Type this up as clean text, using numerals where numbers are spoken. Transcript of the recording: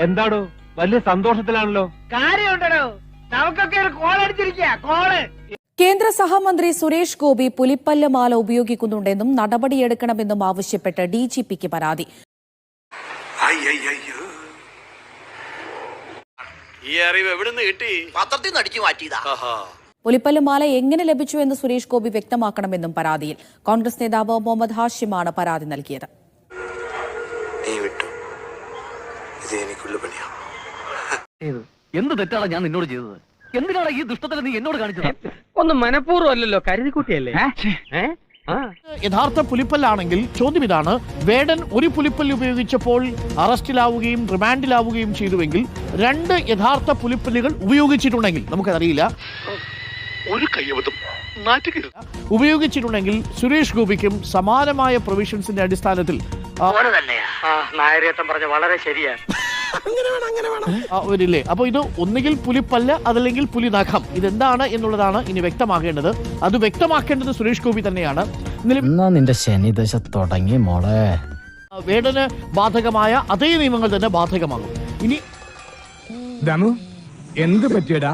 എന്താടോ വലിയ സന്തോഷത്തിലാണല്ലോ. കാര്യമുണ്ടോ? നമുക്കൊക്കെ ഒരു കോളടിച്ചിരിക്കുക കോള്. കേന്ദ്ര സഹമന്ത്രി സുരേഷ് ഗോപി പുലിപ്പല്ല് മാല ഉപയോഗിക്കുന്നുണ്ടെന്നും നടപടിയെടുക്കണമെന്നും ആവശ്യപ്പെട്ട് ഡിജിപിക്ക് പരാതി. ഈ അറിവ് എവിടുന്ന് കിട്ടി? പത്രത്തിൽ നിന്ന് അടിച്ചു മാറ്റിയതാ. പുലിപ്പല്ല് മാല എങ്ങനെ ലഭിച്ചു എന്ന് സുരേഷ് ഗോപി വ്യക്തമാക്കണമെന്നും പരാതിയിൽ. കോൺഗ്രസ് നേതാവ് മുഹമ്മദ് ഹാഷിമാണ് പരാതി നൽകിയത്. എന്ത് തെറ്റാണ് ഞാൻ നിന്നോട് ചെയ്തത്? എന്തിനാണ് ഈ ദുഷ്ടത്തിൽ നീ എന്നോട് കാണിച്ചത്? ഒന്നും മനഃപൂർവ്വം അല്ലല്ലോ, കരുതിക്കുട്ടിയല്ലേ. യഥാർത്ഥ പുലിപ്പല്ലാണെങ്കിൽ ചോദ്യം ഇതാണ്, വേടൻ ഒരു പുലിപ്പല്ല് ഉപയോഗിച്ചപ്പോൾ അറസ്റ്റിലാവുകയും റിമാൻഡിലാവുകയും ചെയ്തുവെങ്കിൽ 2 യഥാർത്ഥ പുലിപ്പല്ലുകൾ ഉപയോഗിച്ചിട്ടുണ്ടെങ്കിൽ, നമുക്കതറിയില്ല, ഒരു കയ്യബദ്ധം ഉപയോഗിച്ചിട്ടുണ്ടെങ്കിൽ സുരേഷ് ഗോപിക്കും സമാനമായ പ്രൊവിഷൻസിന്റെ അടിസ്ഥാനത്തിൽ പറഞ്ഞ വളരെ ശരിയാണ്. വരില്ലേ? അപ്പൊ ഇത് ഒന്നുകിൽ പുലിപ്പല്ല അതല്ലെങ്കിൽ പുലിനഖം, ഇതെന്താണ് എന്നുള്ളതാണ് ഇനി വ്യക്തമാക്കേണ്ടത്. അത് വ്യക്തമാക്കേണ്ടത് സുരേഷ് ഗോപി തന്നെയാണ്. നിന്റെ ശനിദശ തുടങ്ങി മോളെ. വേടന് ബാധകമായ അതേ നിയമങ്ങൾ തന്നെ ബാധകമാകും. ഇനി എന്ത് പറ്റിയടാ?